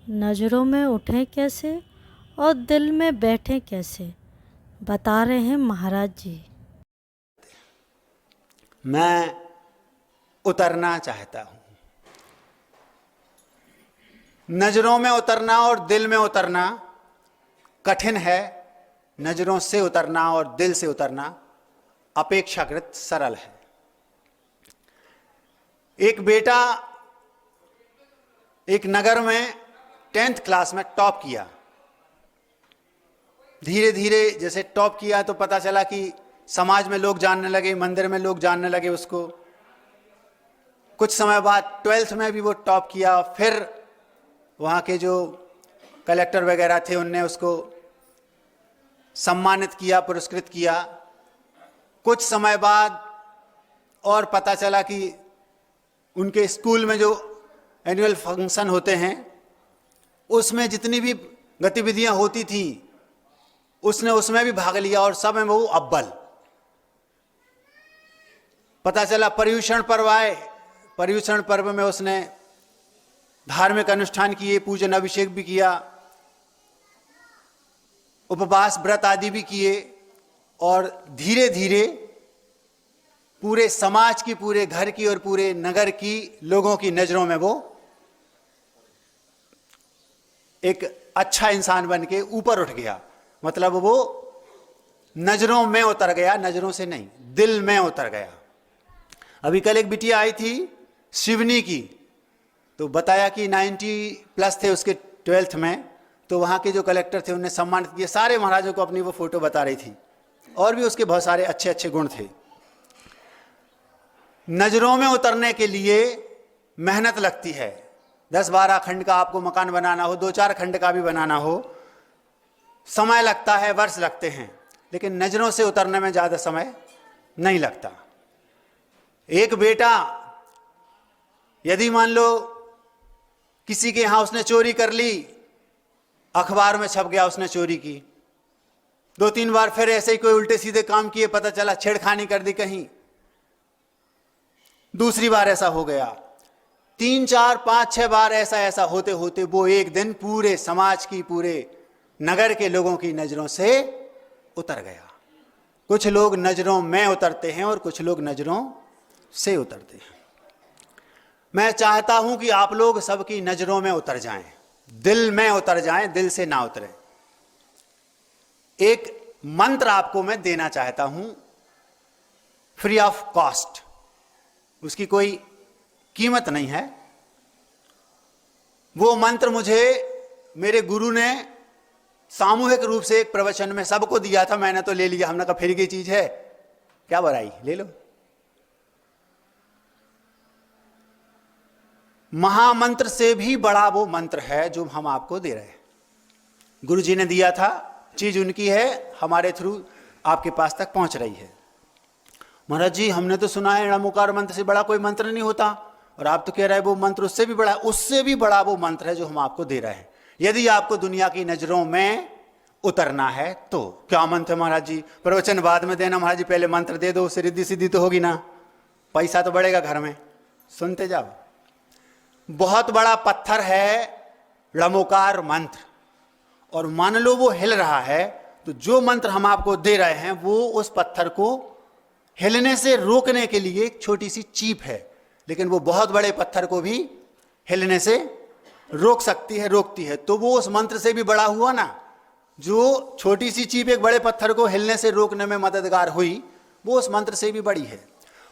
नज़रों में उठें कैसे और दिल में बैठें कैसे, बता रहे हैं महाराज जी। मैं उतरना चाहता हूं। नजरों में उतरना और दिल में उतरना कठिन है। नजरों से उतरना और दिल से उतरना अपेक्षाकृत सरल है। एक बेटा एक नगर में 10th क्लास में टॉप किया। धीरे धीरे जैसे टॉप किया तो पता चला कि समाज में लोग जानने लगे, मंदिर में लोग जानने लगे उसको। कुछ समय बाद 12th में भी वो टॉप किया। फिर वहाँ के जो कलेक्टर वगैरह थे उनने उसको सम्मानित किया, पुरस्कृत किया। कुछ समय बाद और पता चला कि उनके स्कूल में जो एनुअल फंक्शन होते हैं उसमें जितनी भी गतिविधियां होती थी उसने उसमें भी भाग लिया और सब में वो अव्वल। पता चला पर्युषण पर्व आए, पर्युषण पर्व में उसने धार्मिक अनुष्ठान किए, पूजन अभिषेक भी किया, उपवास व्रत आदि भी किए और धीरे धीरे पूरे समाज की, पूरे घर की और पूरे नगर की लोगों की नजरों में वो एक अच्छा इंसान बन के ऊपर उठ गया। मतलब वो नजरों में उतर गया, नजरों से नहीं, दिल में उतर गया। अभी कल एक बिटिया आई थी शिवनी की, तो बताया कि 90+ थे उसके 12th में। तो वहाँ के जो कलेक्टर थे उन्हें सम्मानित किया। सारे महाराजों को अपनी वो फोटो बता रही थी और भी उसके बहुत सारे अच्छे अच्छे गुण थे। नजरों में उतरने के लिए मेहनत लगती है। 10-12 खंड का आपको मकान बनाना हो, 2-4 खंड का भी बनाना हो, समय लगता है, वर्ष लगते हैं। लेकिन नजरों से उतरने में ज्यादा समय नहीं लगता। एक बेटा यदि मान लो किसी के यहां उसने चोरी कर ली, अखबार में छप गया उसने चोरी की, 2-3 बार फिर ऐसे ही कोई उल्टे सीधे काम किए, पता चला छेड़खानी कर दी कहीं, दूसरी बार ऐसा हो गया, 3-4-5-6 बार ऐसा होते होते वो एक दिन पूरे समाज की, पूरे नगर के लोगों की नजरों से उतर गया। कुछ लोग नजरों में उतरते हैं और कुछ लोग नजरों से उतरते हैं। मैं चाहता हूं कि आप लोग सबकी नजरों में उतर जाएं, दिल में उतर जाएं, दिल से ना उतरें। एक मंत्र आपको मैं देना चाहता हूं फ्री ऑफ कॉस्ट, उसकी कोई कीमत नहीं है। वो मंत्र मुझे मेरे गुरु ने सामूहिक रूप से एक प्रवचन में सबको दिया था, मैंने तो ले लिया। हमने कहा फ्री की चीज है, क्या बुराई, ले लो। महामंत्र से भी बड़ा वो मंत्र है जो हम आपको दे रहे हैं। गुरु जी ने दिया था, चीज उनकी है, हमारे थ्रू आपके पास तक पहुंच रही है। महाराज जी हमने तो सुना है णमुकार मंत्र से बड़ा कोई मंत्र नहीं होता, और आप तो कह रहे हैं वो मंत्र उससे भी बड़ा। उससे भी बड़ा वो मंत्र है जो हम आपको दे रहे हैं। यदि आपको दुनिया की नजरों में उतरना है तो क्या मंत्र है महाराज जी? प्रवचन बाद में देना महाराज जी, पहले मंत्र दे दो, उससे रिद्धि सिद्धि तो होगी ना, पैसा तो बढ़ेगा घर में। सुनते जाओ। बहुत बड़ा पत्थर है णमुकार मंत्र, और मान लो वो हिल रहा है तो जो मंत्र हम आपको दे रहे हैं वो उस पत्थर को हिलने से रोकने के लिए एक छोटी सी चीप है, लेकिन वो बहुत बड़े पत्थर को भी हिलने से रोक सकती है, रोकती है। तो वो उस मंत्र से भी बड़ा हुआ ना। जो छोटी सी चीप एक बड़े पत्थर को हिलने से रोकने में मददगार हुई, वो उस मंत्र से भी बड़ी है।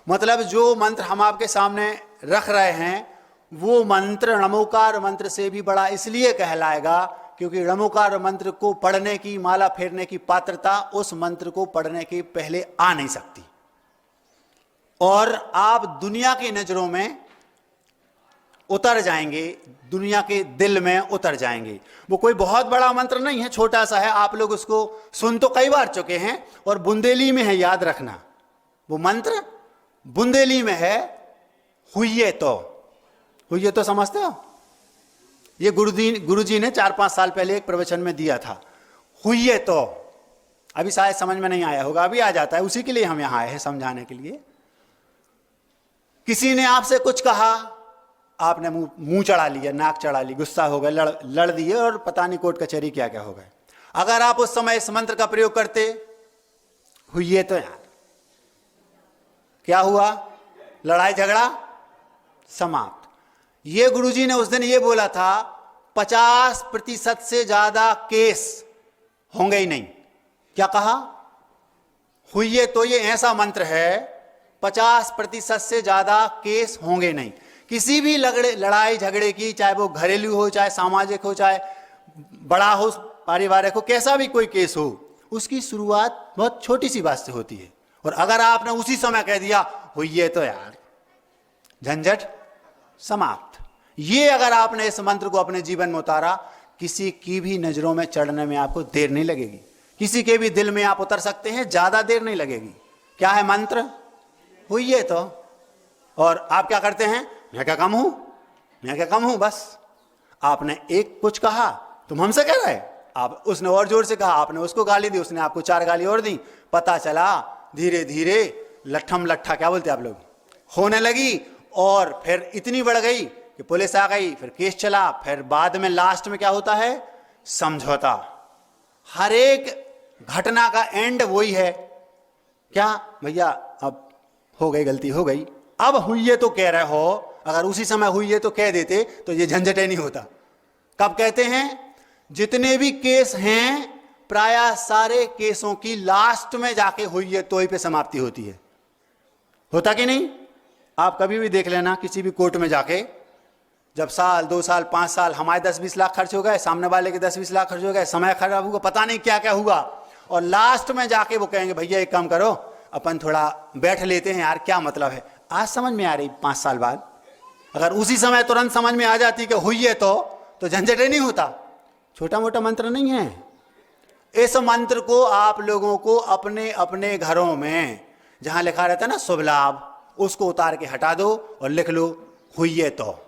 मतलब जो मंत्र हम आपके सामने रख रहे हैं वो मंत्र णमुकार मंत्र से भी बड़ा इसलिए कहलाएगा क्योंकि णमुकार मंत्र को पढ़ने की, माला फेरने की पात्रता उस मंत्र को पढ़ने के पहले आ नहीं सकती। और आप दुनिया की नजरों में उतर जाएंगे, दुनिया के दिल में उतर जाएंगे। वो कोई बहुत बड़ा मंत्र नहीं है, छोटा सा है। आप लोग उसको सुन तो कई बार चुके हैं, और बुंदेली में है, याद रखना। वो मंत्र बुंदेली में है, हुइये तो समझते हो? ये गुरुजी ने 4-5 साल पहले एक प्रवचन में दिया था। हुइये तो अभी शायद समझ में नहीं आया होगा, अभी आ जाता है। उसी के लिए हम यहां आए हैं, समझाने के लिए। किसी ने आपसे कुछ कहा आपने मुंह चढ़ा लिया, नाक चढ़ा ली, गुस्सा हो गए, लड़ दिए और पता नहीं कोर्ट कचहरी क्या क्या हो गए। अगर आप उस समय इस मंत्र का प्रयोग करते हुई तो यार क्या हुआ, लड़ाई झगड़ा समाप्त। ये गुरुजी ने उस दिन ये बोला था 50% से ज्यादा केस होंगे ही नहीं। क्या कहा? हुई तो ये ऐसा मंत्र है 50% से ज्यादा केस होंगे नहीं। किसी भी लड़ाई झगड़े की, चाहे वो घरेलू हो, चाहे सामाजिक हो, चाहे बड़ा हो, पारिवारिक हो, कैसा भी कोई केस हो, उसकी शुरुआत बहुत छोटी सी बात से होती है। और अगर आपने उसी समय कह दिया हुई तो यार, झंझट समाप्त। ये अगर आपने इस मंत्र को अपने जीवन में उतारा, किसी की भी नजरों में चढ़ने में आपको देर नहीं लगेगी, किसी के भी दिल में आप उतर सकते हैं, ज्यादा देर नहीं लगेगी। क्या है मंत्र? हुई तो। और आप क्या करते हैं? मैं क्या कम हूं, मैं क्या कम हूं, बस आपने एक कुछ कहा, तुम हमसे कह रहे, आप उसने और जोर से कहा, आपने उसको गाली दी, उसने आपको 4 गाली और दी। पता चला धीरे धीरे लट्ठम लट्ठा, क्या बोलते आप लोग, होने लगी। और फिर इतनी बढ़ गई कि पुलिस आ गई, फिर केस चला, फिर बाद में लास्ट में क्या होता है? समझौता। हर एक घटना का एंड वही है, क्या भैया अब हो गई, गलती हो गई, अब हुई तो कह रहे हो। अगर उसी समय हुई है तो कह देते तो ये झंझट ही नहीं होता। कब कहते हैं? जितने भी केस हैं प्रायः सारे केसों की लास्ट में जाके हुई है तो ही पे समाप्ति होती है। होता कि नहीं? आप कभी भी देख लेना, किसी भी कोर्ट में जाके जब साल 2 साल 5 साल हमारे 10-20 लाख खर्च हो गए, सामने वाले के 10-20 लाख खर्च हो गए, समय खराब हुआ, पता नहीं क्या क्या हुआ, और लास्ट में जाके वो कहेंगे भैया एक काम करो, अपन थोड़ा बैठ लेते हैं यार, क्या मतलब है। आज समझ में आ रही 5 साल बाद। अगर उसी समय तुरंत समझ में आ जाती कि हुई है तो झंझट ही नहीं होता। छोटा मोटा मंत्र नहीं है। इस मंत्र को आप लोगों को अपने अपने घरों में जहां लिखा रहता है ना शुभ लाभ, उसको उतार के हटा दो और लिख लो हुई तो।